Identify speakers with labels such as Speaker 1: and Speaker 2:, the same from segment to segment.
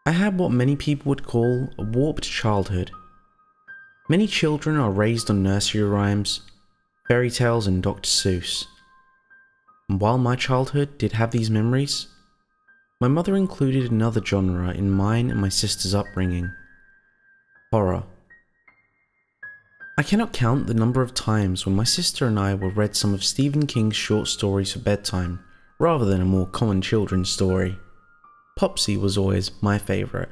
Speaker 1: I had what many people would call a warped childhood. Many children are raised on nursery rhymes, fairy tales and Dr. Seuss. And while my childhood did have these memories, my mother included another genre in mine and my sister's upbringing: horror. I cannot count the number of times when my sister and I were read some of Stephen King's short stories for bedtime, rather than a more common children's story. Popsy was always my favourite.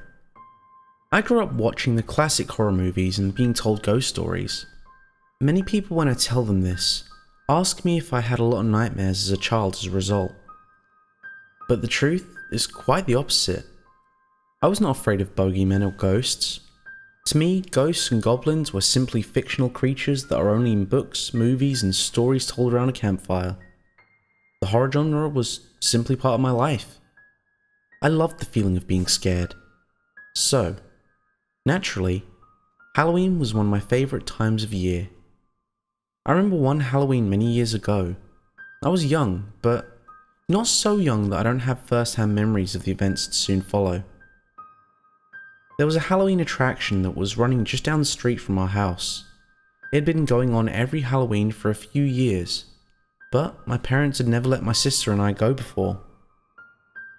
Speaker 1: I grew up watching the classic horror movies and being told ghost stories. Many people, when I tell them this, ask me if I had a lot of nightmares as a child as a result. But the truth is quite the opposite. I was not afraid of bogeymen or ghosts. To me, ghosts and goblins were simply fictional creatures that are only in books, movies, and stories told around a campfire. The horror genre was simply part of my life. I loved the feeling of being scared. So, naturally, Halloween was one of my favourite times of year. I remember one Halloween many years ago. I was young, but not so young that I don't have first-hand memories of the events that soon follow. There was a Halloween attraction that was running just down the street from our house. It had been going on every Halloween for a few years, but my parents had never let my sister and I go before.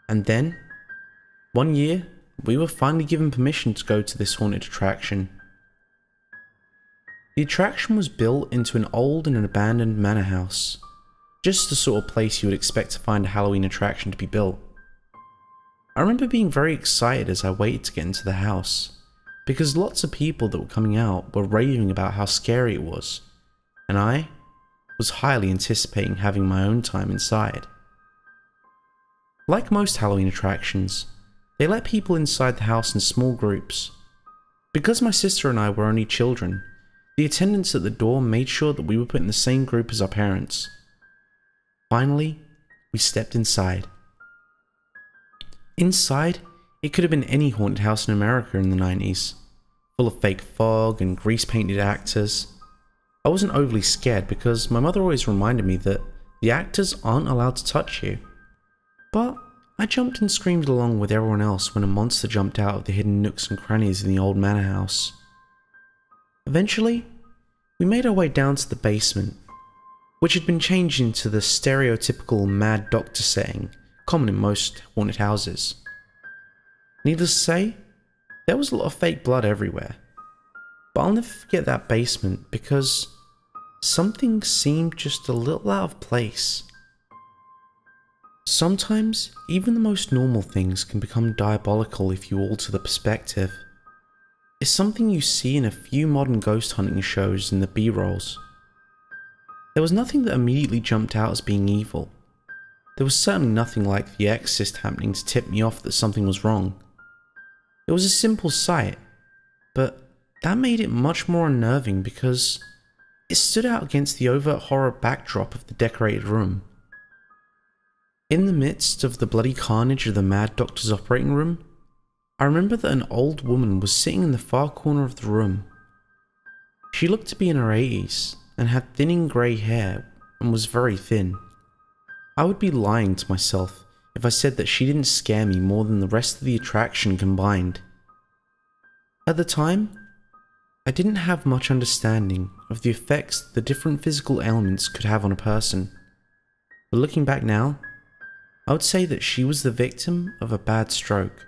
Speaker 1: And then, one year, we were finally given permission to go to this haunted attraction. The attraction was built into an old and abandoned manor house, just the sort of place you would expect to find a Halloween attraction to be built. I remember being very excited as I waited to get into the house, because lots of people that were coming out were raving about how scary it was, and I was highly anticipating having my own time inside. Like most Halloween attractions, they let people inside the house in small groups. Because my sister and I were only children, the attendants at the door made sure that we were put in the same group as our parents. Finally, we stepped inside. Inside, it could have been any haunted house in America in the 90s, full of fake fog and grease-painted actors. I wasn't overly scared because my mother always reminded me that the actors aren't allowed to touch you. But I jumped and screamed along with everyone else when a monster jumped out of the hidden nooks and crannies in the old manor house. Eventually, we made our way down to the basement, which had been changed into the stereotypical mad doctor setting common in most haunted houses. Needless to say, there was a lot of fake blood everywhere. But I'll never forget that basement because something seemed just a little out of place. Sometimes, even the most normal things can become diabolical if you alter the perspective. It's something you see in a few modern ghost hunting shows in the B-rolls. There was nothing that immediately jumped out as being evil. There was certainly nothing like The Exorcist happening to tip me off that something was wrong. It was a simple sight, but that made it much more unnerving because it stood out against the overt horror backdrop of the decorated room. In the midst of the bloody carnage of the Mad Doctor's operating room, I remember that an old woman was sitting in the far corner of the room. She looked to be in her 80s and had thinning grey hair and was very thin. I would be lying to myself if I said that she didn't scare me more than the rest of the attraction combined. At the time, I didn't have much understanding of the effects the different physical ailments could have on a person, but looking back now, I would say that she was the victim of a bad stroke.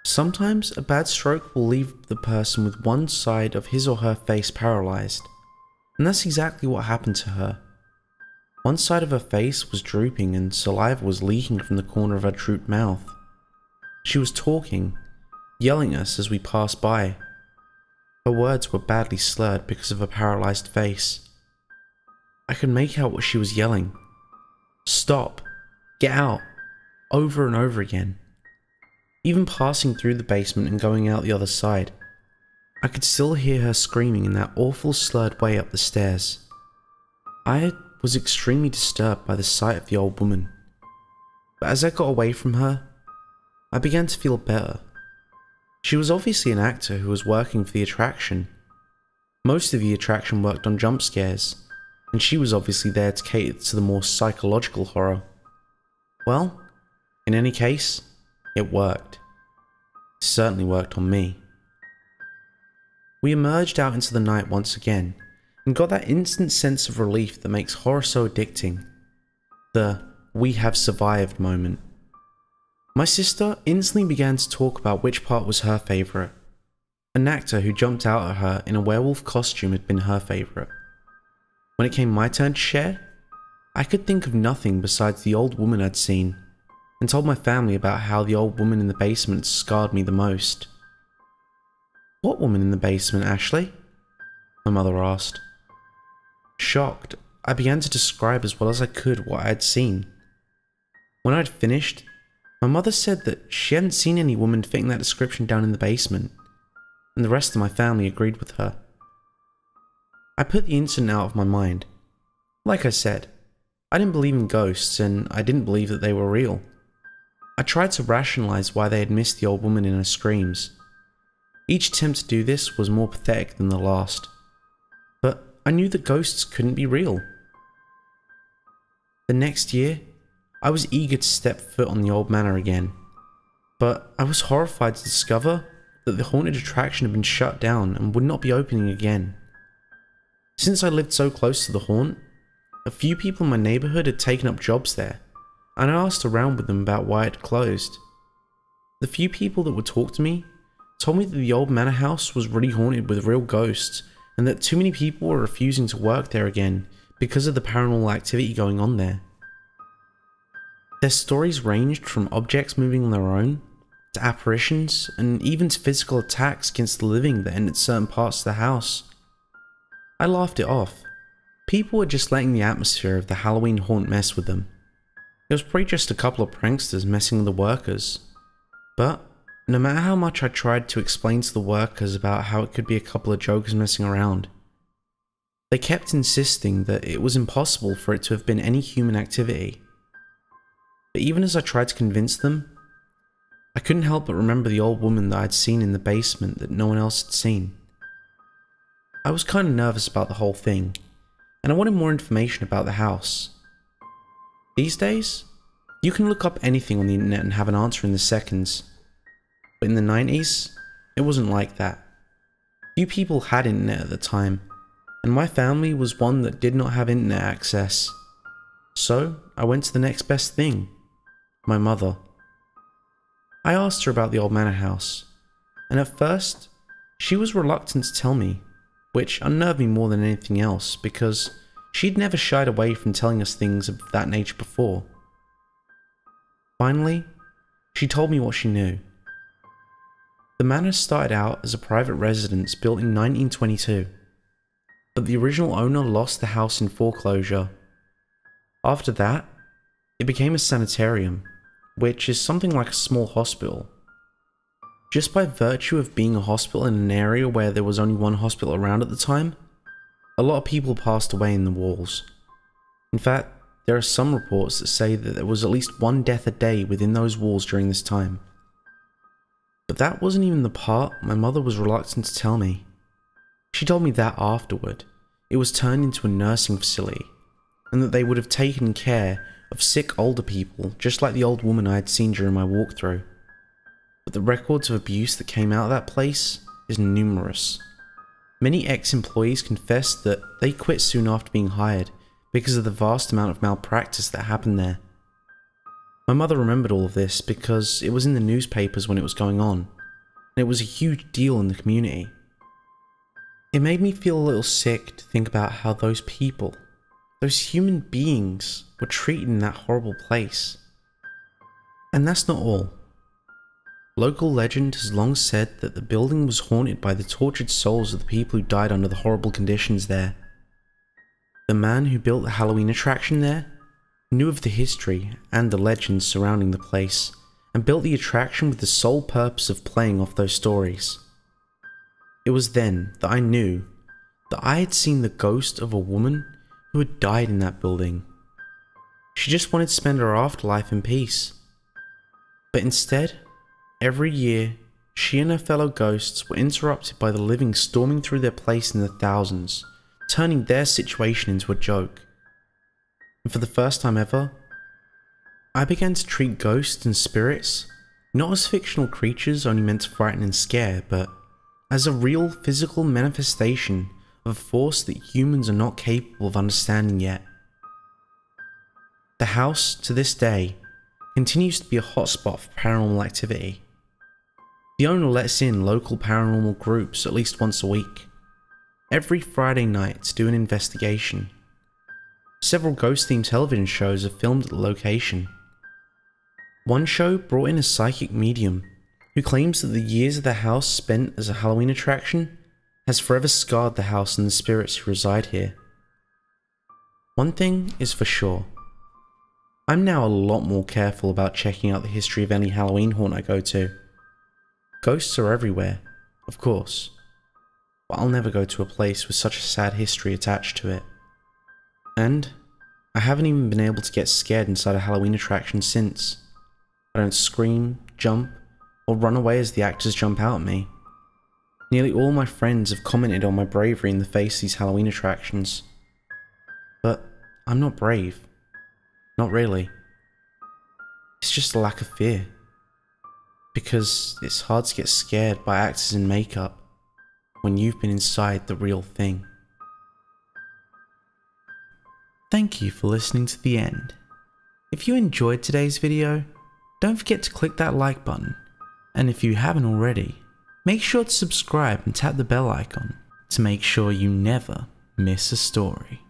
Speaker 1: Sometimes a bad stroke will leave the person with one side of his or her face paralysed, and that's exactly what happened to her. One side of her face was drooping and saliva was leaking from the corner of her drooped mouth. She was talking, yelling at us as we passed by. Her words were badly slurred because of her paralysed face. I could make out what she was yelling. Stop! Get out! Over and over again. Even passing through the basement and going out the other side, I could still hear her screaming in that awful slurred way up the stairs. I was extremely disturbed by the sight of the old woman, but as I got away from her, I began to feel better. She was obviously an actor who was working for the attraction. Most of the attraction worked on jump scares, and she was obviously there to cater to the more psychological horror. Well, in any case, It worked. It certainly worked on me. We emerged out into the night once again, and got that instant sense of relief that makes horror so addicting. The "we have survived" moment. My sister instantly began to talk about which part was her favourite. An actor who jumped out at her in a werewolf costume had been her favourite. When it came my turn to share, I could think of nothing besides the old woman I'd seen, and told my family about how the old woman in the basement scarred me the most. "What woman in the basement, Ashley?" my mother asked. Shocked, I began to describe as well as I could what I had seen. When I'd finished, my mother said that she hadn't seen any woman fitting that description down in the basement, and the rest of my family agreed with her. I put the incident out of my mind. Like I said, I didn't believe in ghosts, and I didn't believe that they were real. I tried to rationalize why they had missed the old woman in her screams. Each attempt to do this was more pathetic than the last, but I knew that ghosts couldn't be real. The next year, I was eager to step foot on the old manor again, but I was horrified to discover that the haunted attraction had been shut down and would not be opening again. Since I lived so close to the haunt, a few people in my neighbourhood had taken up jobs there, and I asked around with them about why it had closed. The few people that would talk to me told me that the old manor house was really haunted with real ghosts, and that too many people were refusing to work there again because of the paranormal activity going on there. Their stories ranged from objects moving on their own, to apparitions, and even to physical attacks against the living that entered certain parts of the house. I laughed it off. People were just letting the atmosphere of the Halloween haunt mess with them. It was probably just a couple of pranksters messing with the workers. But no matter how much I tried to explain to the workers about how it could be a couple of jokers messing around, they kept insisting that it was impossible for it to have been any human activity. But even as I tried to convince them, I couldn't help but remember the old woman that I'd seen in the basement that no one else had seen. I was kind of nervous about the whole thing, and I wanted more information about the house. These days, you can look up anything on the internet and have an answer in the seconds. But in the 90s, it wasn't like that. Few people had internet at the time, and my family was one that did not have internet access. So I went to the next best thing, my mother. I asked her about the old manor house, and at first, she was reluctant to tell me, which unnerved me more than anything else because she'd never shied away from telling us things of that nature before. Finally, she told me what she knew. The manor started out as a private residence built in 1922, but the original owner lost the house in foreclosure. After that, it became a sanitarium, which is something like a small hospital. Just by virtue of being a hospital in an area where there was only one hospital around at the time, a lot of people passed away in the walls. In fact, there are some reports that say that there was at least one death a day within those walls during this time. But that wasn't even the part my mother was reluctant to tell me. She told me that afterward, it was turned into a nursing facility, and that they would have taken care of sick older people just like the old woman I had seen during my walkthrough. But the records of abuse that came out of that place is numerous. Many ex-employees confessed that they quit soon after being hired because of the vast amount of malpractice that happened there. My mother remembered all of this because it was in the newspapers when it was going on, and it was a huge deal in the community. It made me feel a little sick to think about how those people, those human beings, were treated in that horrible place. And that's not all. Local legend has long said that the building was haunted by the tortured souls of the people who died under the horrible conditions there. The man who built the Halloween attraction there knew of the history and the legends surrounding the place, and built the attraction with the sole purpose of playing off those stories. It was then that I knew that I had seen the ghost of a woman who had died in that building. She just wanted to spend her afterlife in peace. But instead, every year, she and her fellow ghosts were interrupted by the living storming through their place in the thousands, turning their situation into a joke. And for the first time ever, I began to treat ghosts and spirits Not as fictional creatures only meant to frighten and scare, but as a real physical manifestation of a force that humans are not capable of understanding yet. The house, to this day, continues to be a hotspot for paranormal activity. The owner lets in local paranormal groups at least once a week, every Friday night to do an investigation. Several ghost-themed television shows are filmed at the location. One show brought in a psychic medium who claims that the years of the house spent as a Halloween attraction has forever scarred the house and the spirits who reside here. One thing is for sure. I'm now a lot more careful about checking out the history of any Halloween haunt I go to. Ghosts are everywhere, of course, but I'll never go to a place with such a sad history attached to it. And I haven't even been able to get scared inside a Halloween attraction since. I don't scream, jump, or run away as the actors jump out at me. Nearly all my friends have commented on my bravery in the face of these Halloween attractions. But I'm not brave. Not really. It's just a lack of fear. Because it's hard to get scared by actors in makeup when you've been inside the real thing. Thank you for listening to the end. If you enjoyed today's video, don't forget to click that like button, and if you haven't already, make sure to subscribe and tap the bell icon to make sure you never miss a story.